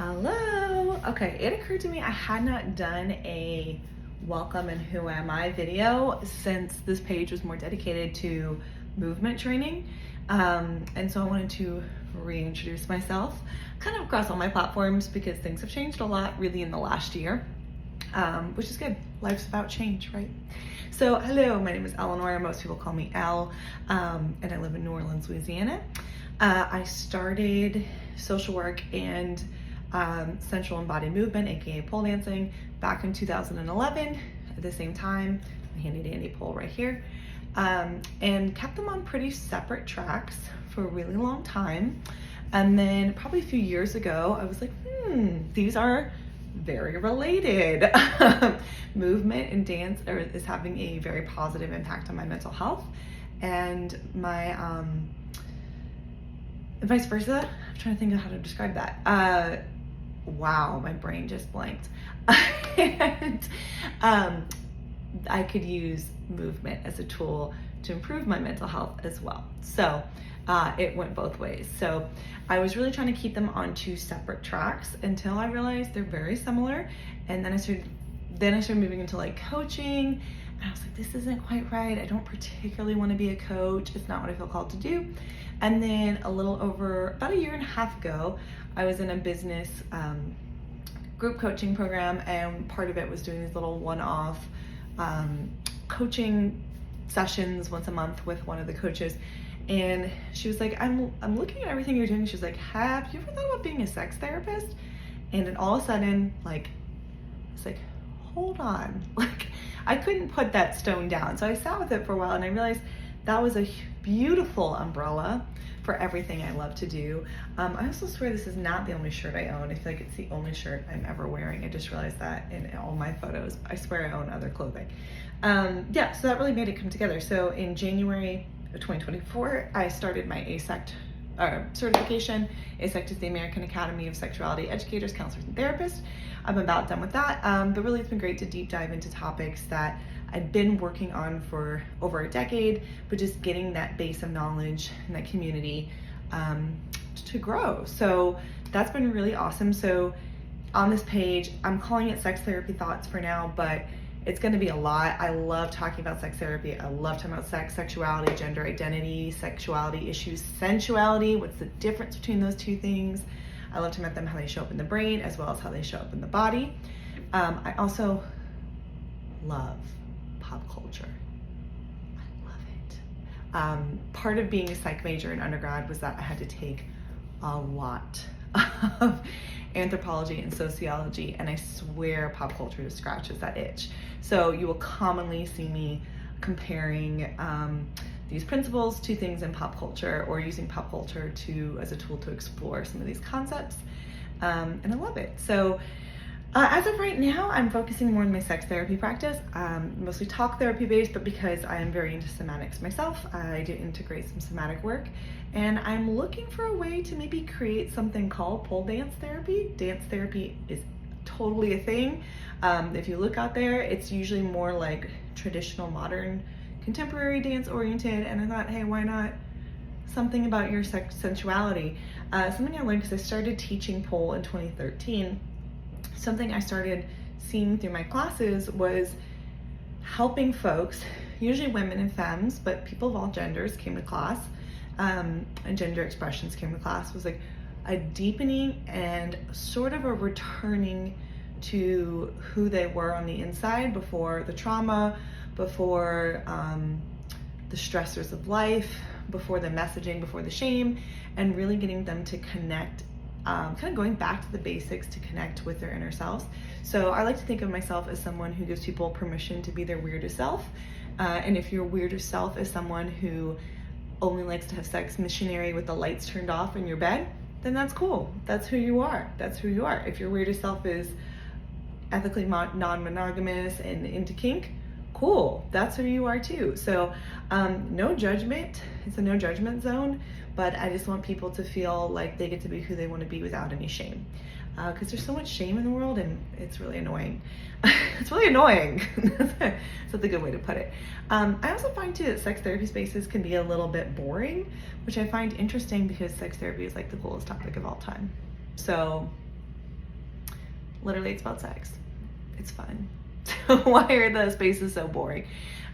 Hello. Okay, it occurred to me I had not done a welcome and who am I video since this page was more dedicated to movement training. And so I wanted to reintroduce myself kind of across all my platforms because things have changed a lot really in the last year, which is good. Life's about change, right? So hello, my name is Eleanor. Most people call me Elle, and I live in New Orleans, Louisiana. I started social work and sensual embodied movement, aka pole dancing, back in 2011 at the same time, my handy dandy pole right here, and kept them on pretty separate tracks for a really long time. And then probably a few years ago, I was like, these are very related. Movement and dance is having a very positive impact on my mental health and my vice versa. I'm trying to think of how to describe that. Wow, my brain just blanked. And I could use movement as a tool to improve my mental health as well. So it went both ways. So I was really trying to keep them on two separate tracks until I realized they're very similar. And then I started moving into like coaching. And I was like, this isn't quite right. I don't particularly want to be a coach. It's not what I feel called to do. And then about a year and a half ago, I was in a business group coaching program, and part of it was doing these little one-off coaching sessions once a month with one of the coaches. And she was like, I'm looking at everything you're doing. She's like, have you ever thought about being a sex therapist? And then all of a sudden, like, it's like, hold on. Like, I couldn't put that stone down. So I sat with it for a while and I realized that was a beautiful umbrella for everything I love to do. I also swear this is not the only shirt I own. I feel like it's the only shirt I'm ever wearing. I just realized that in all my photos. I swear I own other clothing. Yeah, so that really made it come together. So in January of 2024, I started my ASECT certification. ASECT is the American Academy of Sexuality Educators, Counselors, and Therapists. I'm about done with that, but really it's been great to deep dive into topics that I'd been working on for over a decade, but just getting that base of knowledge and that community to grow. So that's been really awesome. So on this page, I'm calling it Sex Therapy Thoughts for now, but it's going to be a lot. I love talking about sex therapy. I love talking about sex, sexuality, gender identity, sexuality issues, sensuality. What's the difference between those two things? I love talking about them, how they show up in the brain as well as how they show up in the body. I also love pop culture. I love it. Part of being a psych major in undergrad was that I had to take a lot of anthropology and sociology, and I swear pop culture scratches that itch. So you will commonly see me comparing these principles to things in pop culture, or using pop culture as a tool to explore some of these concepts, and I love it. So as of right now, I'm focusing more on my sex therapy practice, mostly talk therapy based, but because I am very into somatics myself, I do integrate some somatic work, and I'm looking for a way to maybe create something called pole dance therapy. Dance therapy is totally a thing. If you look out there, it's usually more like traditional, modern, contemporary dance oriented, and I thought, hey, why not something about your sensuality? Something I learned because I started teaching pole in 2013. Something I started seeing through my classes was helping folks, usually women and femmes, but people of all genders came to class, and gender expressions came to class, was like a deepening and sort of a returning to who they were on the inside before the trauma, before the stressors of life, before the messaging, before the shame, and really getting them to connect, kind of going back to the basics to connect with their inner selves. So I like to think of myself as someone who gives people permission to be their weirdest self. And if your weirdest self is someone who only likes to have sex missionary with the lights turned off in your bed, then that's cool. That's who you are. That's who you are. If your weirdest self is ethically non-monogamous and into kink, cool. That's who you are too. So no judgment. It's a no judgment zone. But I just want people to feel like they get to be who they want to be without any shame. Because there's so much shame in the world, and it's really annoying. It's really annoying. That's a good way to put it. I also find too that sex therapy spaces can be a little bit boring, which I find interesting because sex therapy is like the coolest topic of all time. So Literally, it's about sex. It's fun. So why are the spaces so boring?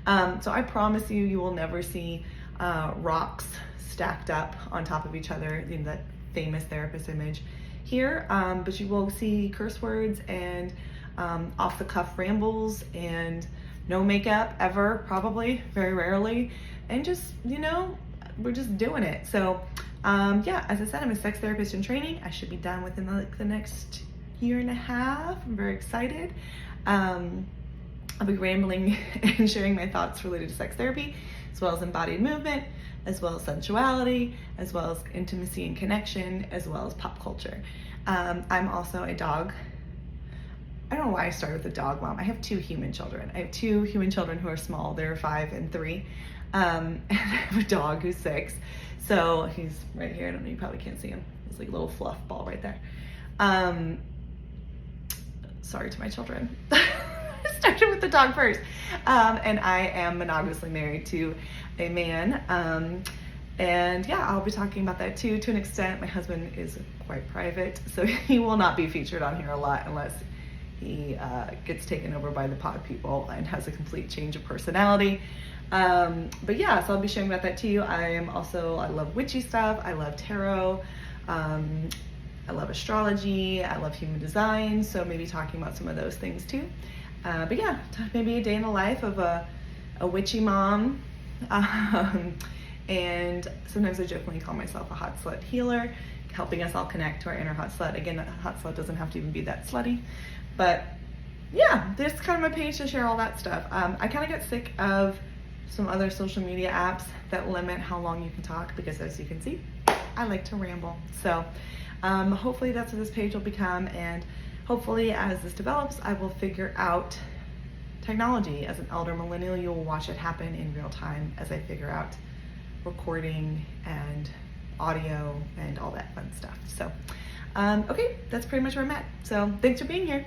So I promise you, you will never see rocks stacked up on top of each other in that famous therapist image here, but you will see curse words and off-the-cuff rambles and no makeup ever, probably, very rarely, and just, you know, we're just doing it. So yeah, as I said, I'm a sex therapist in training. I should be done within the next year and a half. I'm very excited. I'll be rambling and sharing my thoughts related to sex therapy, as well as embodied movement, as well as sensuality, as well as intimacy and connection, as well as pop culture. I'm also a dog. I don't know why I started with a dog mom. I have 2 human children. I have 2 human children who are small. They're 5 and 3. And I have a dog who's 6. So he's right here. I don't know, you probably can't see him. He's like a little fluff ball right there. Sorry to my children. I started with the dog first. And I am monogamously married to a man. And yeah, I'll be talking about that too, to an extent. My husband is quite private, so he will not be featured on here a lot unless he gets taken over by the pod people and has a complete change of personality. But yeah, so I'll be sharing about that too. I love witchy stuff. I love tarot. I love astrology. I love human design. So maybe talking about some of those things too. But yeah, maybe a day in the life of a witchy mom. And sometimes I jokingly call myself a hot slut healer, helping us all connect to our inner hot slut. Again, a hot slut doesn't have to even be that slutty. But yeah, this is kind of my page to share all that stuff. I kind of got sick of some other social media apps that limit how long you can talk, because as you can see, I like to ramble. So hopefully that's what this page will become, and hopefully as this develops, I will figure out technology. As an elder millennial, you'll watch it happen in real time as I figure out recording and audio and all that fun stuff. So okay, that's pretty much where I'm at. So thanks for being here.